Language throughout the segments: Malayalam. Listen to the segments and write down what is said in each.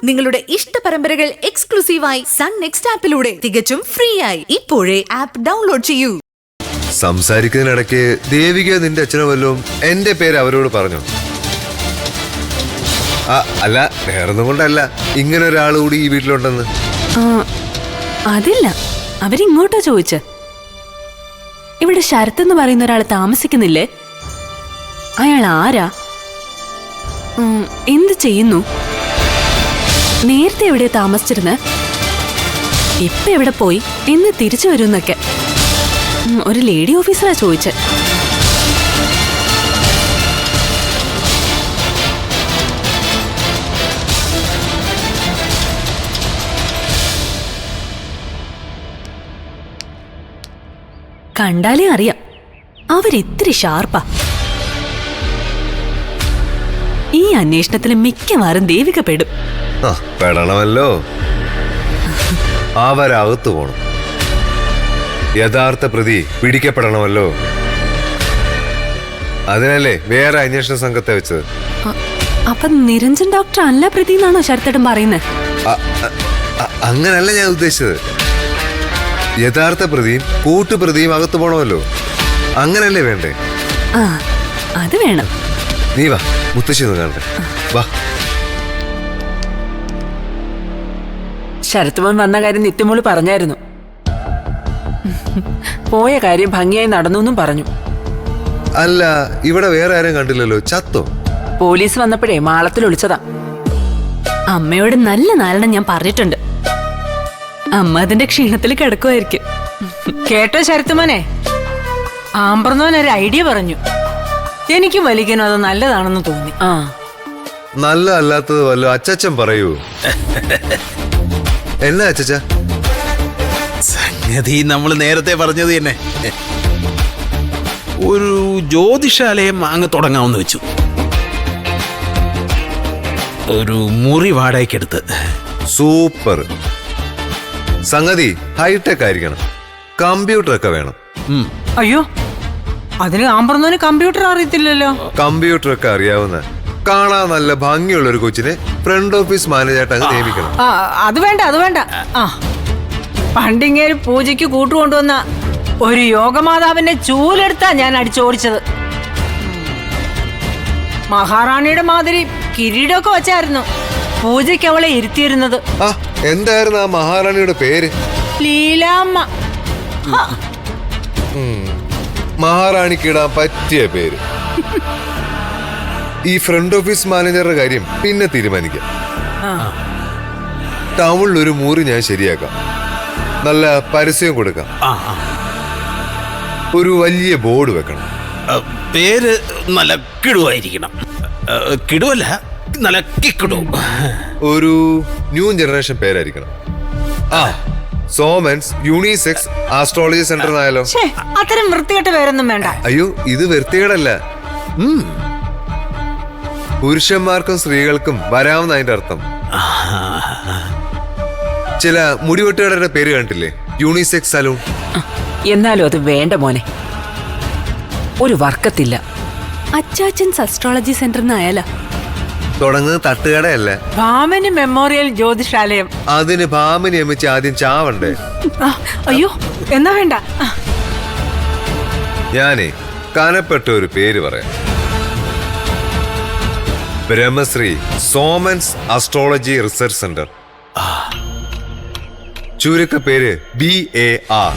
നിങ്ങളുടെ ഇഷ്ട പരമ്പരകൾ എക്സ്ക്ലൂസീവായി സൺ നെക്സ്റ്റ് ആപ്പിലൂടെ തികച്ചും ഫ്രീ ആയി ഇപ്പോഴേ ആപ്പ് ഡൗൺലോഡ് ചെയ്യൂ. സംസാരിക്കുന്നതിനിടയ്ക്ക് ദേവിക നിന്റെ അച്ഛനോ വല്ലതും എന്റെ പേര് അവരോട് പറഞ്ഞു? അല്ല, വേറൊന്നും കൊണ്ടല്ല, ഇങ്ങനെ ഒരാൾ കൂടി ഈ വീട്ടിലുണ്ടെന്ന്. അതില്ല, അവരിങ്ങോട്ടാ ചോദിച്ച. ഇവിടെ ശരത് എന്ന് പറയുന്ന ഒരാൾ താമസിക്കുന്നില്ലേ? അയാൾ ആരാ? എന്ത് ചെയ്യുന്നു? നേരത്തെ എവിടെയാ താമസിച്ചിരുന്നത്? ഇപ്പൊ എവിടെ പോയി? എന്ന് തിരിച്ചു വരുന്നൊക്കെ ഒരു ലേഡി ഓഫീസറാ ചോദിച്ചത്. കണ്ടാലേ അറിയാം അവരിത്തിരി ഷാർപ്പാ. ഈ അന്വേഷണത്തിൽ മിക്കവാറും ദേവിക പെടും. പെടണമല്ലോ, അവരകത്തു പോണം. യഥാർത്ഥ പ്രതി പിടിക്കപ്പെടണമല്ലോ. അതിനല്ലേ വേറെ അന്വേഷണ സംഘത്തെ വെച്ചത്. അപ്പൊ നിരഞ്ജൻ ഡോക്ടർ അല്ല പ്രതി എന്നാണോ ശരത്തേട്ടൻ പറയുന്നത്? അങ്ങനല്ല ഞാൻ ഉദ്ദേശിച്ചത്. യഥാർത്ഥ പ്രതിയും കൂട്ടുപ്രതിയും അകത്തു പോണമല്ലോ. അങ്ങനല്ലേ വേണ്ടേ? അത് വേണം. നീ വാ, മുത്തശ്ശി ഒന്ന് കാണട്ടെ. വാ. ശരത്മോൻ വന്ന കാര്യം നിത്യമോള് പറഞ്ഞായിരുന്നു. പോയ കാര്യം ഭംഗിയായി നടന്നു എന്നും പറഞ്ഞു. അല്ല, ഇവിടെ വേറെ ആരും കണ്ടില്ലല്ലോ. ചത്തോ? പോലീസ് വന്നപ്പോഴേ മാളത്തിൽ ഒളിച്ചതാ. അമ്മയോട് നല്ല നാരണം ഞാൻ പറഞ്ഞിട്ടുണ്ട്. അമ്മ അതിന്റെ ക്ഷീണത്തിൽ കിടക്കുമായിരിക്കും. കേട്ടോ ശരത്മോനെ, ആമ്പർന്നോൻ ഒരു ഐഡിയ പറഞ്ഞു. എനിക്ക് വലിക്കാനും അത് നല്ലതാണെന്ന് തോന്നി. നല്ല അല്ലാത്തത് വല്ലോ അച്ചച്ചൻ പറയൂ. എന്നാ അച്ചച്ച? സംഗതി നമ്മൾ നേരത്തെ പറഞ്ഞത് തന്നെ. ഒരു ജ്യോതിഷാലയം അങ്ങ് തുടങ്ങാമെന്ന് വെച്ചു. ഒരു മുറി വാടകയ്ക്കെടുത്ത്. സൂപ്പർ സംഗതി. ഹൈടെക് ആയിരിക്കണം, കമ്പ്യൂട്ടറൊക്കെ വേണം. അയ്യോ, അതിന് ആമ്പർന്നോന് കമ്പ്യൂട്ടർ അറിയത്തില്ലല്ലോ. കമ്പ്യൂട്ടറൊക്കെ അറിയാവുന്ന കാണാൻ നല്ല ഭംഗിയുള്ള ഒരു കൊച്ചിനെ ഫ്രണ്ട് ഓഫീസ് മാനേജായിട്ട് അങ്ങ് നിയമിക്കണം. അത് വേണ്ട, അത് വേണ്ട. പണ്ടിങ്ങേര് പൂജയ്ക്ക് കൂട്ടുകൊണ്ടുവന്ന ഒരു യോഗമാതാവിന്റെ ചൂലെടുത്താ ഞാൻ അടിച്ചോടിച്ചത്. മഹാറാണിയുടെ മാതിരി കിരീടമൊക്കെ വെച്ചായിരുന്നു പൂജയ്ക്ക് അവളെ ഇരുത്തിയിരുന്നത്. എന്തായിരുന്നു ആ മഹാറാണിയുടെ പേര്? ലീലാമ്മ. മഹാറാണിക്ക് ഇടാൻ പറ്റിയ പേര്. ഈ ഫ്രണ്ട് ഓഫീസ് മാനേജറുടെ കാര്യം പിന്നെ തീരുമാനിക്കാം. ടൗണിൽ ഒരു മുറി ഞാൻ ശരിയാക്കാം. നല്ല പരസ്യം കൊടുക്കാം. ഒരു വലിയ ബോർഡ് വെക്കണം. പേര് നല്ല കിടുവായിരിക്കണം. കിടുവല്ല, നല്ല കിക്കിടും. ഒരു ന്യൂ ജനറേഷൻ പേരായിരിക്കണം. സോമൻസ് യൂണിസെക്സ് ആസ്ട്രോളജി സെന്റർ എന്നായാലോ? അത്തരം വൃത്തികെട്ട പേരൊന്നും വേണ്ട. അയ്യോ, ഇത് വൃത്തികേടല്ല. പുരുഷന്മാർക്കും സ്ത്രീകൾക്കും വരാവുന്ന അതിന്റെ അർത്ഥം. ചില മുടിവെട്ടുകാരുടെ പേര് കണ്ടില്ലേ? Unisex salon. എന്നാലും അത് വേണ്ട മോനെ, ഒരു വർക്കത്തില്ല. അച്ചാച്ചൻസ് അസ്ട്രോളജി സെന്റർ എന്നായാലോ? തുടങ്ങുന്നത് തട്ടുകടയല്ല, ഭാമനി മെമ്മോറിയൽ ജ്യോതിഷാലയം. അതിന് ഭാമനി അമ്മച്ച് ആദ്യം ചാവണ്ടേ? അയ്യോ, എന്നാ വേണ്ട. ഞാനേ കനപ്പെട്ട ഒരു പേര് പറയാം. Brahmasree Soman's astrology research centre. ചുരുക്കപ്പേര് BAR.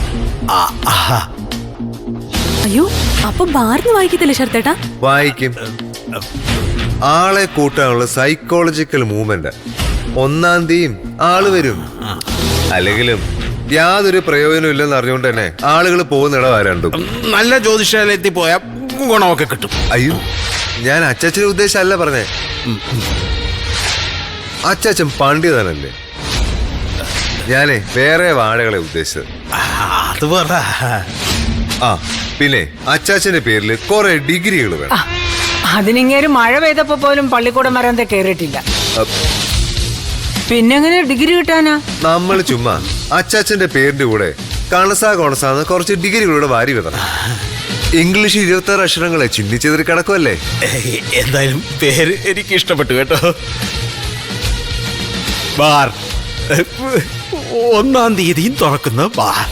അയ്യോ, അപ്പൊ ബാർന്ന് വായിക്കത്തില്ലേ ശരത്തേട്ടാ? വായിക്കും. ആളെ കൂട്ടാനുള്ള സൈക്കോളജിക്കൽ മൂവ്മെന്റ്. 1-ാം തീയതി ആള് വരും. അല്ലെങ്കിലും യാതൊരു പ്രയോജനം ഇല്ലെന്ന് അറിഞ്ഞുകൊണ്ട് തന്നെ ആളുകൾ പോകുന്നിടം ആരണ്ടും. നല്ല ജ്യോതിഷാലയത്തിൽ പോയാൽ ഗുണമൊക്കെ കിട്ടും. അയ്യോ, ഞാൻ അച്ചാച്ചന്റെ ഉദ്ദേശമല്ല പറഞ്ഞേ. അച്ചാച്ചൻ പണ്ഡിതനല്ലേ. ഞാനേ വേറെ വാഴകളെ ഉദ്ദേശിച്ചത്. അത് പറ. പിന്നെ അച്ചാച്ചന്റെ പേരിൽ കുറെ ഡിഗ്രികൾ വേണം. അതിനിങ്ങേര് മഴ പെയ്തപ്പോ പോലും പള്ളിക്കൂടം വരാതെ കേറിയിട്ടില്ല. പിന്നെങ്ങനെ ഡിഗ്രി കിട്ടാനാ? നമ്മൾ ചുമ്മാ അച്ചാച്ചന്റെ പേരിന്റെ കൂടെ കണസാന്ന് കുറച്ച് ഡിഗ്രികളുടെ വാരി വിതണം. ഇംഗ്ലീഷ് 26 അക്ഷരങ്ങളെ ചിന്തിച്ചെതിരി കിടക്കുമല്ലേ. എന്തായാലും പേര് എനിക്ക് ഇഷ്ടപ്പെട്ടു കേട്ടോ. ബാർ 1-ാം തീയതിയും തുറക്കുന്ന ബാർ.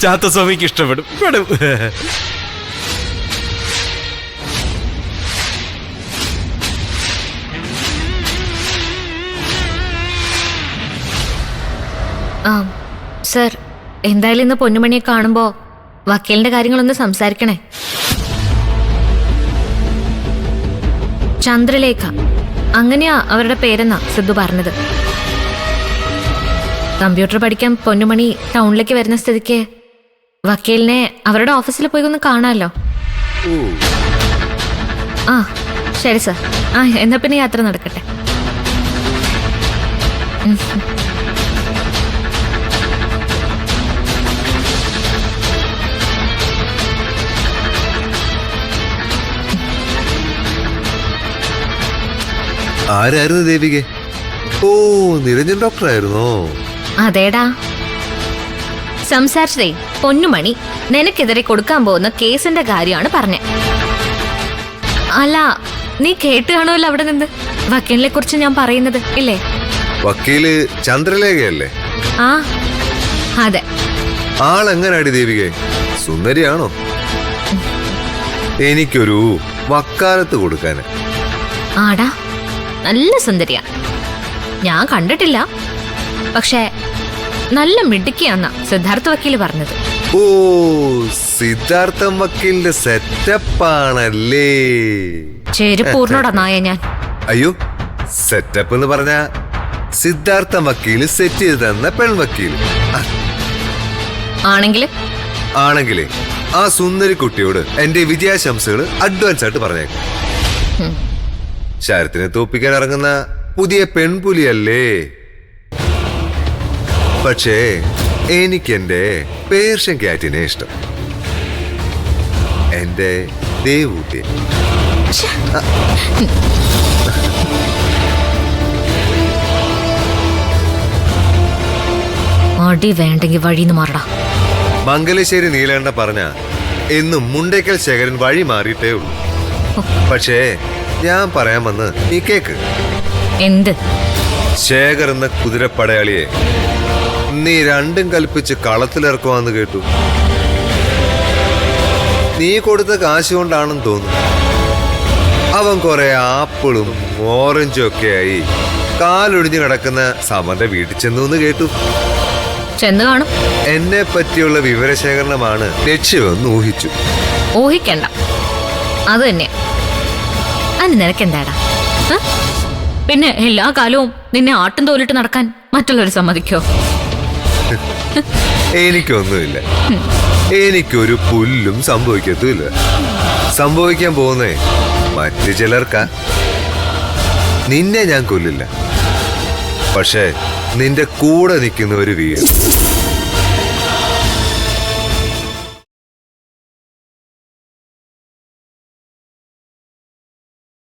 ചാത്തസ്വാമിക്ക് ഇഷ്ടപ്പെടും. പെടും. ആ സർ, എന്തായാലും ഇന്ന് പൊന്നുമണിയെ കാണുമ്പോ വക്കീലിന്റെ കാര്യങ്ങളൊന്ന് സംസാരിക്കണേ. ചന്ദ്രലേഖ, അങ്ങനെയാ അവരുടെ പേരെന്നാ സിദ്ധു പറഞ്ഞത്. കമ്പ്യൂട്ടർ പഠിക്കാൻ പൊന്നുമണി ടൗണിലേക്ക് വരുന്ന സ്ഥിതിക്ക് വക്കീലിനെ അവരുടെ ഓഫീസിൽ പോയി ഒന്ന് കാണാമല്ലോ. ആ ശരി സർ. ആ എന്നാ പിന്നെ യാത്ര നടക്കട്ടെ. ആരായിരുന്നു ദേവികെ? ഓ, നിരഞ്ജൻ ഡോക്ടറായിരുന്നോ? അതേടാ. സംസാരിച്ചതേ പൊന്നുമണി നിനക്കെതിരെ കൊടുക്കാൻ പോകുന്ന കേസിന്റെ കാര്യമാണ് പറഞ്ഞേ. അല്ല, നീ കേട്ട് കാണുമല്ലോ അവിടെ നിന്ന് വക്കീലിനെ കുറിച്ച് ഞാൻ പറയുന്നത് ഇല്ലേ? വക്കീല് ചന്ദ്രലേഖയല്ലേ? ആ അതെ. ആളെങ്ങനാടി ദേവികെ? സുന്ദരിയാണോ? എനിക്കൊരു വക്കാലത്ത് കൊടുക്കാന്. ആടാ, നല്ല സുന്ദരിയാ. ഞാൻ കണ്ടിട്ടില്ല, പക്ഷെ നല്ല മിടുക്കിയാന്നാ സിദ്ധാർത്ഥ വക്കീല് പറഞ്ഞത്. ഓ, സിദ്ധാർത്ഥം വക്കീലിന്റെ സെറ്റപ്പാണല്ലേ? ചെരുപ്പൂർണോടാ നായ ഞാൻ. അയ്യോ, സെറ്റപ്പ് എന്ന് പറഞ്ഞ സിദ്ധാർത്ഥം വക്കീല് സെറ്റ് ചെയ്ത് തന്ന പെൺവക്കീല് ആണെങ്കിലേ ആ സുന്ദരി കുട്ടിയോട് എന്റെ വിജയാശംസകൾ അഡ്വാൻസ് ആയിട്ട് പറഞ്ഞേക്കും. ശരത്തിനെ തോപ്പിക്കാൻ ഇറങ്ങുന്ന പുതിയ പെൺപുലിയല്ലേ? പക്ഷേ എനിക്കെന്റെ പേർഷ്യൻ ക്യാറ്റിനെ ഇഷ്ടം, എന്റെ ദേവൂട്ടിയെ. അടി വേണ്ടെങ്കിൽ വഴിന്ന് മാറടാ. മംഗലശ്ശേരി നീലേണ്ട പറഞ്ഞ എന്നും മുണ്ടേക്കൽ ശേഖരൻ വഴി മാറിയിട്ടേ ഉള്ളൂ. പക്ഷേ ഞാൻ പറയാൻ വന്ന് നീ കേക്ക്. എന്ത്? ശേഖർ എന്ന കുതിരപ്പടയാളിയെ നീ രണ്ടും കൽപ്പിച്ച് കളത്തിലിറക്കുവാന്ന് കേട്ടു. നീ കൊടുത്ത കാശ് കൊണ്ടാണെന്ന് തോന്നുന്നു. അവൻ കുറെ ആപ്പിളും ഓറഞ്ചും ഒക്കെയായി കാലൊടിഞ്ഞു കിടക്കുന്ന സമന്റെ വീട്ടിൽ ചെന്നു കേട്ടു. ചെന്ന് കാണും. എന്നെ പറ്റിയുള്ള വിവരശേഖരണമാണ് ലക്ഷ്യമെന്ന് ഊഹിച്ചു. ഊഹിക്കണ്ട, അത് തന്നെ. അതിന് നിനക്കെന്താടാ? പിന്നെ എല്ലാ കാലവും നിന്നെ ആട്ടും തോലിട്ട് നടക്കാൻ മറ്റുള്ളവർ സമ്മതിക്കോ? എനിക്കൊന്നുമില്ല. എനിക്കൊരു പുല്ലും സംഭവിക്കത്തുമില്ല. സംഭവിക്കാൻ പോകുന്നേ മറ്റു ചിലർക്കാ. നിന്നെ ഞാൻ കൊല്ലില്ല, പക്ഷേ നിന്റെ കൂടെ നിൽക്കുന്ന ഒരു വീട്